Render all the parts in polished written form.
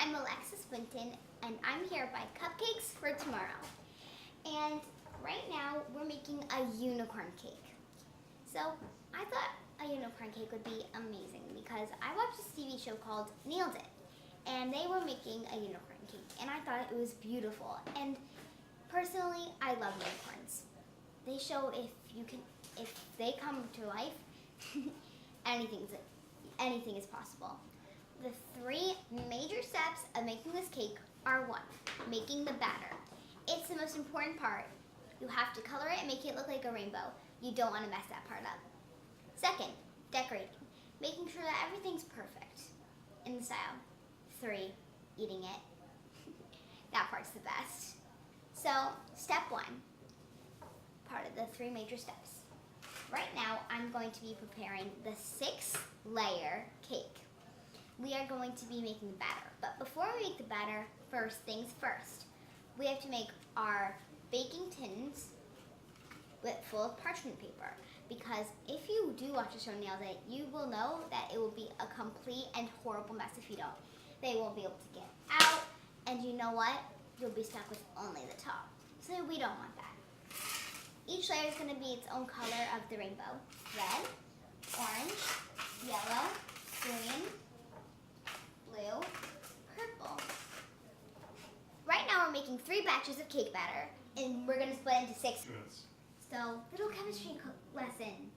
I'm Swinton, and I'm here by Cupcakes for Tomorrow. And right now, we're making a unicorn cake. So I thought a unicorn cake would be amazing because I watched this TV show called Nailed It, and they were making a unicorn cake, and I thought it was beautiful. And personally, I love unicorns. They show if they come to life, anything is possible. The three major steps of making this cake are: 1, making the batter. It's the most important part. You have to color it and make it look like a rainbow. You don't want to mess that part up. 2nd, decorating, making sure that everything's perfect in the style. 3, eating it. That part's the best. So, step 1, part of the 3 major steps. Right now, I'm going to be preparing the 6-layer cake. We are going to be making the batter. But before we make the batter, first things first. We have to make our baking tins full of parchment paper. Because if you do watch the show Nailed It, you will know that it will be a complete and horrible mess if you don't. They won't be able to get out, and you know what? You'll be stuck with only the top. So we don't want that. Each layer is going to be its own color of the rainbow. Red, orange, yellow, green, blue, purple. Right now we're making 3 batches of cake batter, and we're going to split into 6. So, little chemistry lesson.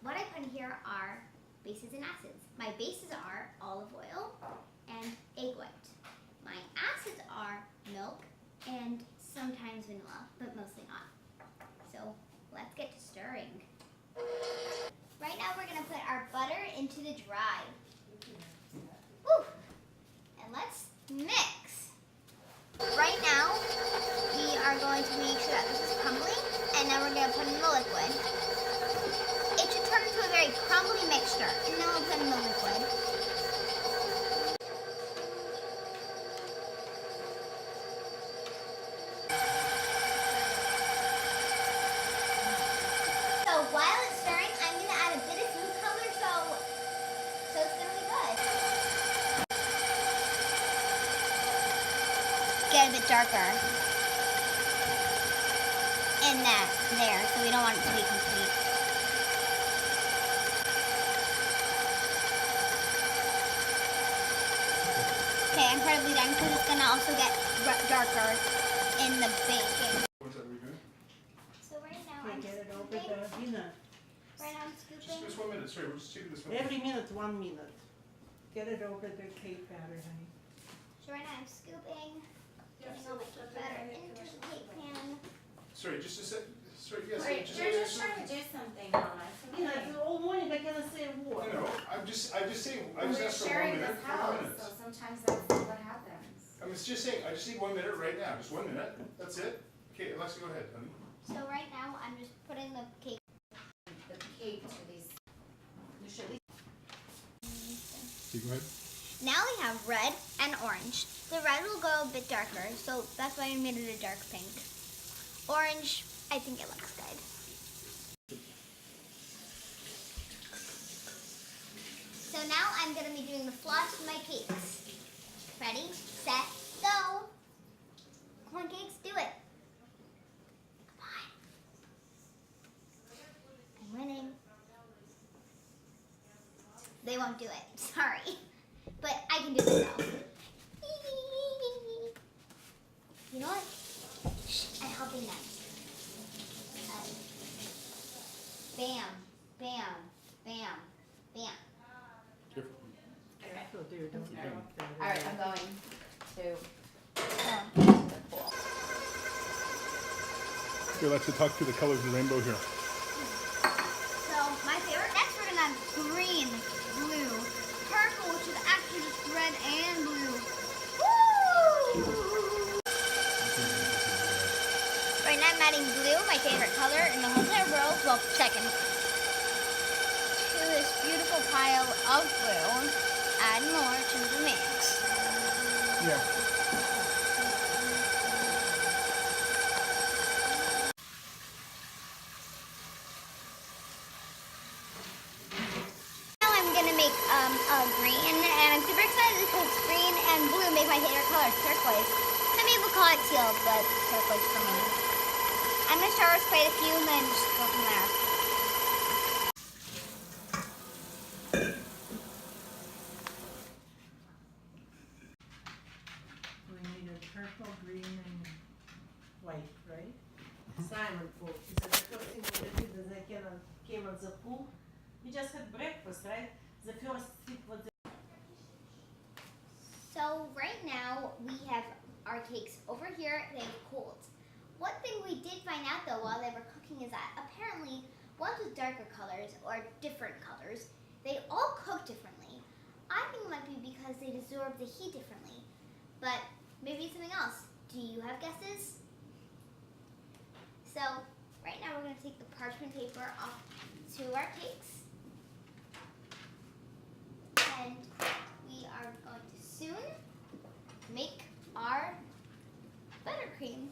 What I put in here are bases and acids. My bases are olive oil and egg white. My acids are milk and sometimes vanilla, but mostly not. So, let's get to stirring. Right now we're going to put our butter into the dry. Woo! And let's mix. Right now, we are going to make sure that this is crumbly, and then we're going to put in the liquid. It should turn into a very crumbly mixture, and then we'll put in the liquid. So while it's stirring, I'm going to add a bit of food color, so it's going to be good. Get a bit darker in there, so we don't want it to be complete. Okay, I'm probably done because it's going to also get darker in the baking. What's that we doing? So right now I'm Get it over scooping. the dinner. Right now I'm scooping. Just 1 minute, sorry, we'll just take this one. Every minute, 1 minute. Get it over the cake batter, honey. So right now I'm scooping, getting all my cake batter into the cake pan. Sorry, just a sec. Sorry, yes. Wait, they're just trying to do something, Mama. It's You okay. know, all morning I cannot say a word. No, I'm just saying, I Well, just we're asked for 1 sharing minute, this 4 house, minutes. so sometimes that's what happens. I'm just saying, I just need 1 minute right now, just 1 minute, that's it. Okay, Alexa, go ahead, honey. So right now I'm just putting the cake. The cake to these. You should at least. Okay, go ahead. Now we have red and orange. The red will go a bit darker, so that's why I made it a dark pink. Orange, I think it looks good. So now I'm going to be doing the floss of my cakes. Ready, set, go. Come on, cakes, do it. Come on. I'm winning. They won't do it, sorry. But I can do this though. You know what? Shh, I'm helping them. Bam, bam, bam, bam. Careful. So dear, don't Alright. drop that. Alright, I'm going to Oh. the pool. Okay, Alexa, talk to the colors of the rainbow here. So my favorite, next we're gonna have green, blue, purple, which is actually just red and blue. Woo! Right now I'm adding blue, my favorite color in the whole entire world. Well, second. To this beautiful pile of blue, add more to the mix. Yeah. Now I'm gonna make a green, and I'm super excited because it's green and and blue make my favorite color, turquoise. Some people call it teal, but turquoise for me. I'm gonna start with quite a few and then just go from there. We needed purple, green, and white, right? Simon food. He said the first thing we did is they came on the pool. We just had breakfast, right? The first thing was the So right now we have our cakes over here. They've cooled. One thing we did find out though while they were cooking is that apparently ones with darker colors or different colors, they all cook differently. I think it might be because they absorb the heat differently, but maybe it's something else. Do you have guesses? So right now we're going to take the parchment paper off to our cakes, and we are going to soon make our buttercream.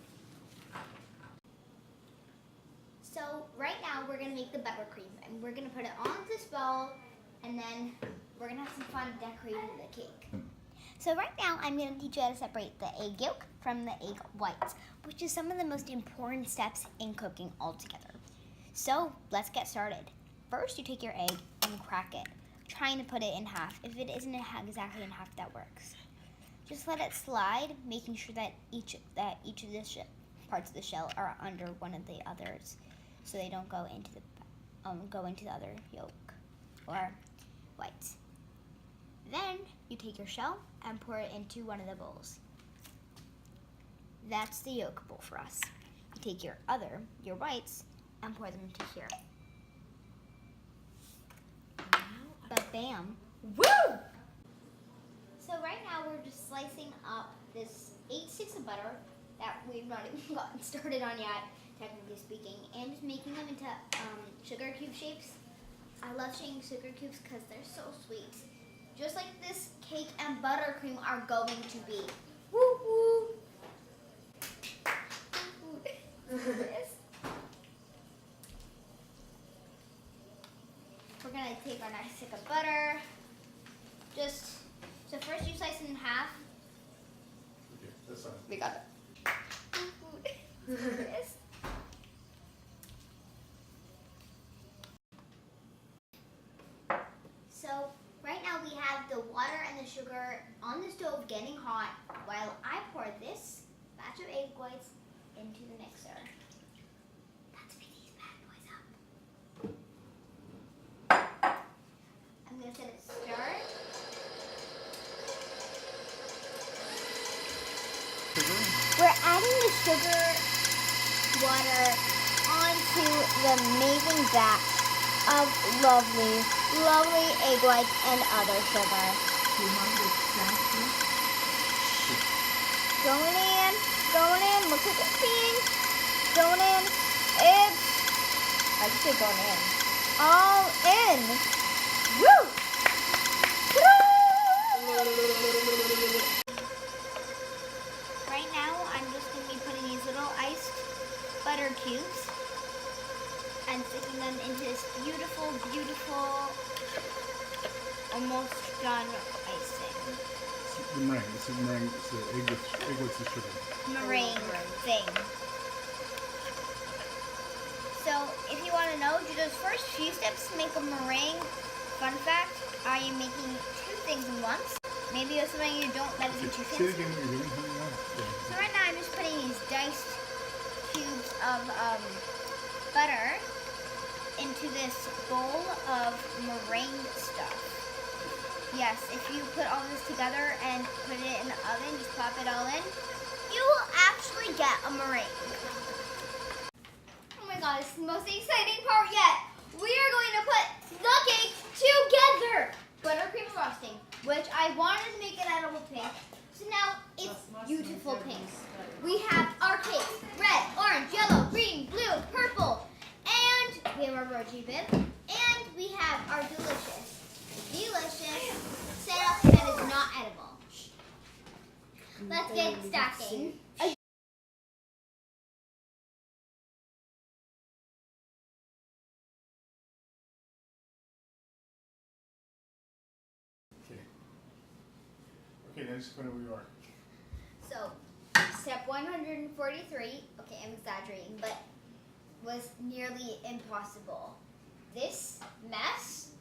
So right now we're gonna make the buttercream, and we're gonna put it on this bowl, and then we're gonna have some fun decorating the cake. So right now I'm gonna teach you how to separate the egg yolk from the egg whites, which is some of the most important steps in cooking altogether. So let's get started. First, you take your egg and you crack it, trying to put it in half. If it isn't exactly in half, that works. Just let it slide, making sure that each of the parts of the shell are under one of the others, so they don't go into the other yolk or whites. Then you take your shell and pour it into one of the bowls. That's the yolk bowl for us. You take your whites, and pour them into here. But bam! Woo! So right now we're just slicing up this 8 sticks of butter that we've not even gotten started on yet, technically speaking, and just making them into sugar cube shapes. I love shaking sugar cubes because they're so sweet. Just like this cake and buttercream are going to be. Woo woo! We're gonna take our next stick of butter. So first you slice it in half. Okay, that's fine. We got it. Yes. So right now we have the water and the sugar on the stove getting hot while I pour this batch of egg whites into the mixer. Let's make these bad boys up. I'm gonna set it to start. We're adding the sugar water onto the amazing batch of lovely egg whites and other sugar. Going in, look at the pink. Going in, I just say going in. All in. Woo! Right now, I'm just going to be putting these little iced butter cubes and sticking them into this beautiful, almost done icing. The meringue. This is meringue. It's the egg with the sugar. Meringue thing. So, if you want to know, do those first few steps to make a meringue. Fun fact, I am making 2 things in once. Maybe it's something you don't let it be 2 Say things. it again what you're doing. Honey. So right now I'm just putting these diced cubes of butter into this bowl of meringue stuff. Yes, if you put all this together and put it in the oven, just pop it all in, you will actually get a meringue. Oh my god, it's the most exciting part yet. We are going to put the cake together. Buttercream frosting, which I wanted to make it edible pink. So now it's beautiful pink. We have our cakes, red, orange, yellow, green, blue, purple, and we have our rosy bib, and we have our delicious setup that is not edible. Let's get stacking. Okay, guys. Find out where you are. So, step 143, okay, I'm exaggerating, but was nearly impossible. This mess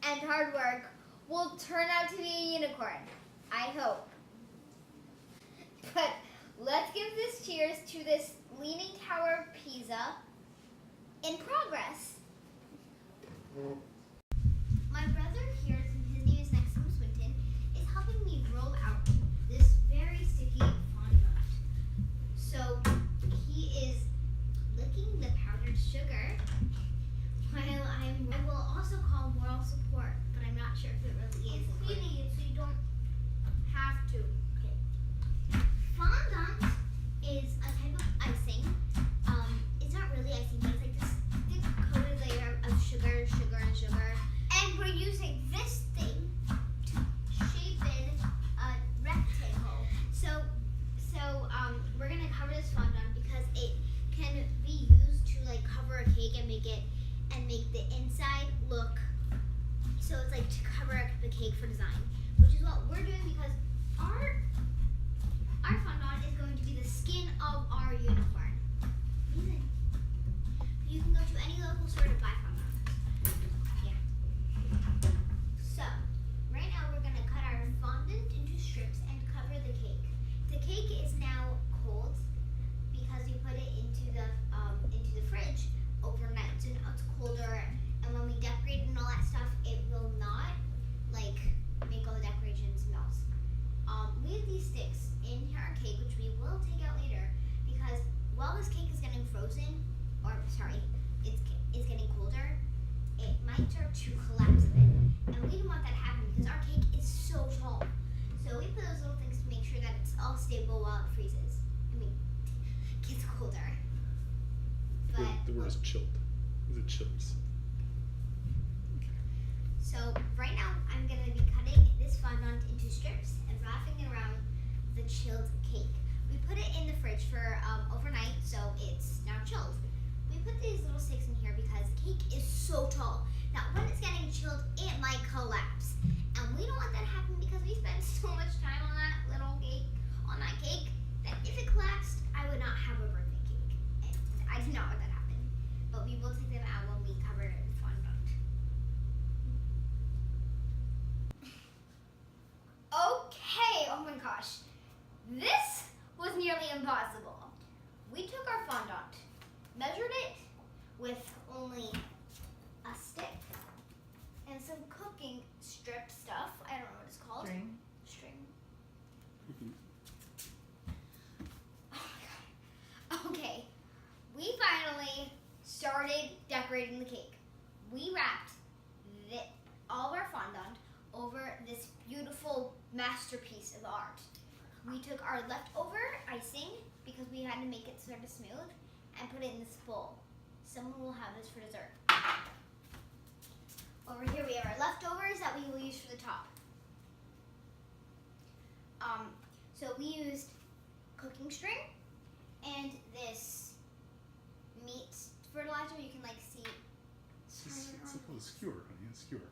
and hard work will turn out to be a unicorn. I hope. But let's give this cheers to this Leaning Tower of Pisa in progress. My brother here, his name is Maxim Swinton, is helping me roll out this very sticky fondant. So he is licking the powdered sugar while I will also call moral support, but I'm not sure if it really is. Cleaning it so you don't have to. Okay. Fondant is a type of icing. It's not really icing, but it's like this thick coated layer of sugar, sugar, and sugar. And we're using this thing to shape in a rectangle. So we're gonna cover this fondant because it can be used to like cover a cake and make the inside look. So it's like to cover the cake for design, which is what we're doing because our fondant is going to be the skin of our unicorn. Amazing. You can go to any local store to buy fondant. Yeah. So, right now we're going to cut our fondant into strips and cover the cake. The cake is now cold because we put it into the fridge overnight. So now it's colder, and when we decorate and all that stuff, it will not like make all the decorations melt. We have these sticks in our cake, which we will take out later, because while this cake is getting frozen, it's getting colder, it might start to collapse a bit. And we don't want that to happen because our cake is so tall. So we put those little things to make sure that it's all stable while it freezes. Gets colder. But The word is chilled. Is it chills? so right now I'm gonna be cutting this fondant into strips and wrapping it around the chilled cake. We put it in the fridge for overnight, so it's now chilled. We put these little sticks in here because the cake is so tall that when it's getting chilled, it might collapse. And we don't want that to happen because we spent so much time on that little cake, that if it collapsed, I would not have a birthday cake. And I did not want that to happen. But we will take them out when we cover it in fondant. Okay, oh my gosh. This was nearly impossible. We took our fondant, measured it with only a stick and some cooking strip stuff. I don't know what it's called. String. Oh my god. Okay. We finally started decorating the cake. We wrapped all of our fondant over this beautiful masterpiece of art. We took our leftover icing, because we had to make it sort of smooth, and put it in this bowl. Someone will have this for dessert. Over here we have our leftovers that we will use for the top. So we used cooking string and this meat fertilizer. You can like see. It's called a skewer, honey. A skewer.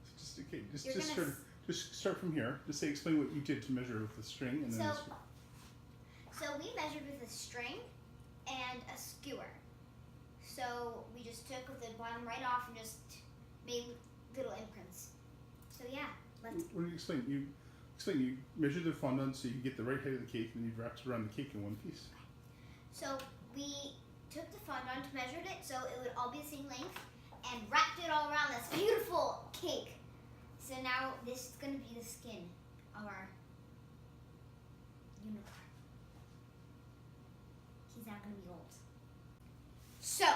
So You're just gonna just start from here. Just explain what you did to measure with the string and then. So we measured with a string and a skewer. So we just took the bottom right off and just made little imprints. So yeah, let's. What do you explain? You measure the fondant so you get the right height of the cake, and then you wrapped around the cake in one piece. So we took the fondant, measured it so it would all be the same length, and wrapped it all around this beautiful cake. So now this is going to be the skin of our unicorn. He's not going to be old. So,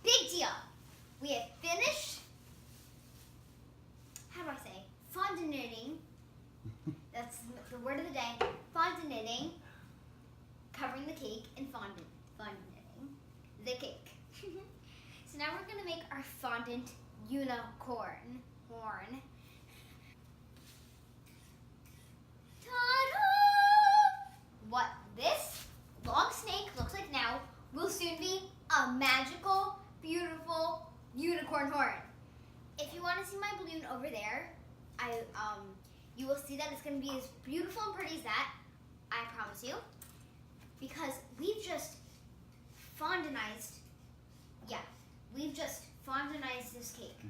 big deal. We have finished, how do I say, fondant-knitting. That's the word of the day. Fondant-knitting, covering the cake, and fondant-knitting the cake. So now we're going to make our fondant unicorn horn. Ta-da! What this long snake looks like now will soon be a magical, beautiful unicorn horn. If you want to see my balloon over there, You will see that it's going to be as beautiful and pretty as that. I promise you. Because we've just fondantized, this cake.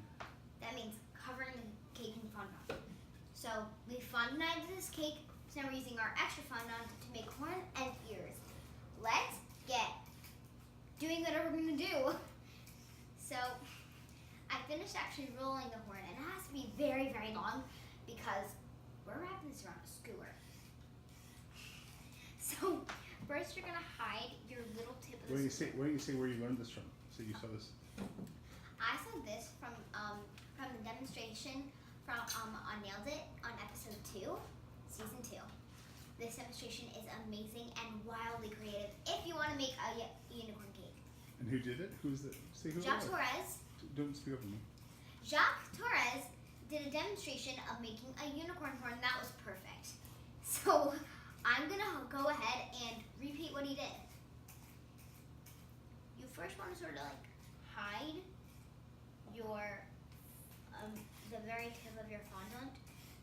That means covering the cake in fondant. So we fondantized this cake, so now we're using our extra fondant to make horn and ears. Let's get doing whatever we're going to do. So I finished actually rolling the horn, and it has to be very, very long because we're wrapping this around a skewer. So first you're gonna hide your little tip of Why the don't you say where you learned this from? So you saw this. I saw this from the demonstration from on Nailed It on episode 2, season 2. This demonstration is amazing and wildly creative if you want to make a unicorn cake. And who did it? Who's the? Say who. Jacques it was. Torres. Don't speak up on me. Jacques Torres did a demonstration of making a unicorn horn that was perfect. So I'm gonna go ahead and repeat what he did. You first want to sort of like hide your the very tip of your fondant,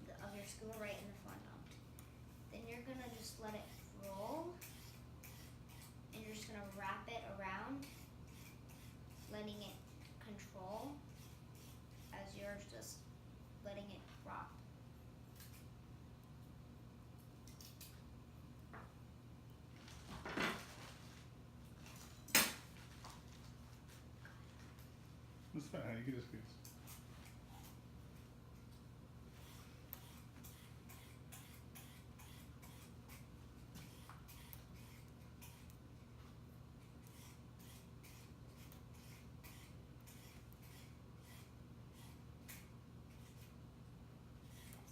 of your skewer right in the fondant. Then you're gonna just let it roll, and you're just gonna wrap it around, letting it control as you're just letting it drop. That's fine. You can just do this.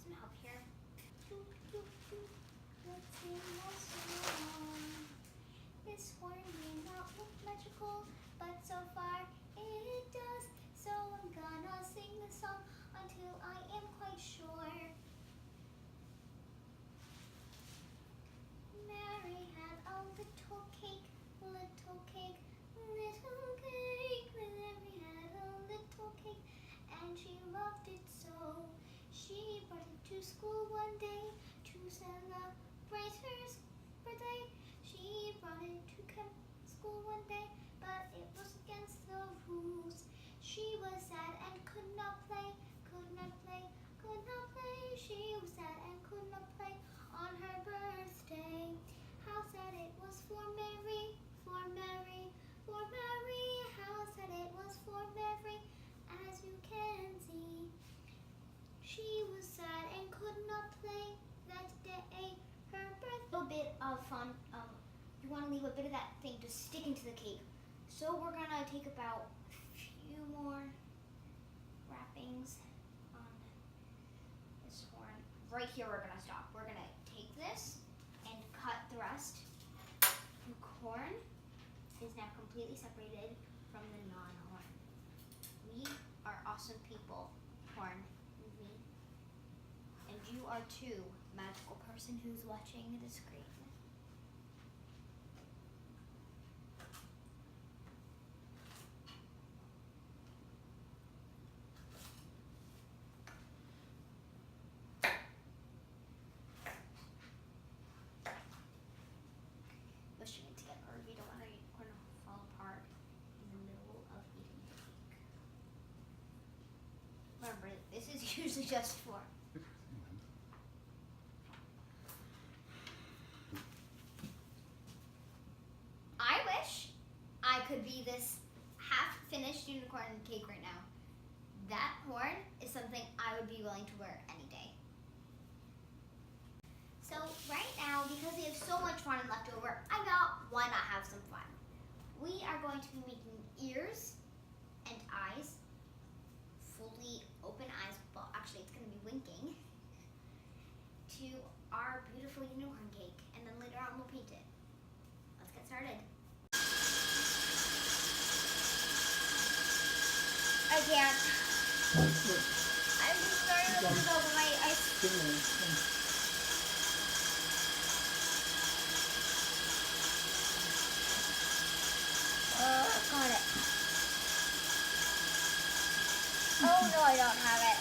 Some help here. Let's sing a song. This horn may not look magical, but so far it does. So I'm gonna sing the song until I am quite sure. Mary had a little cake, little cake, little cake. Mary had a little cake, and she loved it so. She brought it to school one day to celebrate her birthday. She brought it to school one day, but it was against the rules. She was sad and could not play, could not play, could not play. She was sad and could not play on her birthday. How sad it was for Mary, for Mary, for Mary. How sad it was for Mary, as you can see. She was sad and could not play that day. Her birthday. A bit of fun. You want to leave a bit of that thing to stick into the cake. So we're gonna take about a few more wrappings on this horn. Right here, we're gonna stop. We're gonna take this and cut the rest. The horn is now completely separated from the non-horn. We are awesome people, horn. Me. And you are too, magical person who's watching the screen. Mushing it together. You don't want to fall apart in the middle of eating the cake. Remember, this is usually just for I wish I could be this half-finished unicorn cake right now. That horn is something I would be willing to wear any day. So right now, because we have so much fun left over, I thought, why not have some fun? We are going to be making ears and eyes, fully open eyes, well actually it's going to be winking, to our beautiful unicorn cake, and then later on we'll paint it. Let's get started. I can't. I'm just starting to look over my eyes. Got it. Oh no, I don't have it.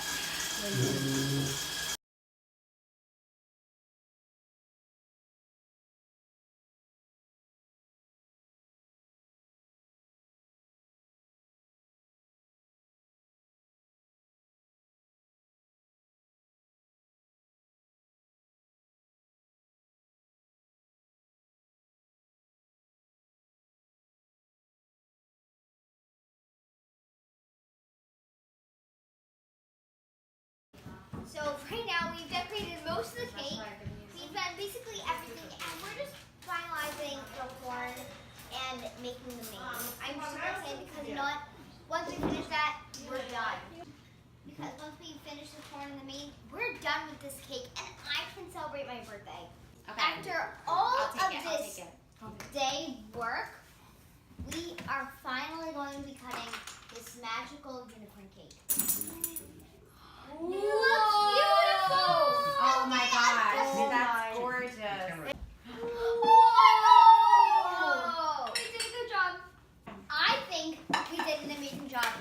So right now we've decorated most of the cake. We've done basically everything, and we're just finalizing the horn and making the main. I'm super excited because you know what? Once we finish that, we're done. Because once we finish the horn and the main, we're done with this cake, and I can celebrate my birthday. Okay. After all I'll of take it. I'll this take it. day work, we are finally going to be cutting this magical unicorn cake. It looks beautiful! Oh my gosh, Oh that's gorgeous. Whoa! We did a good job. I think we did an amazing job.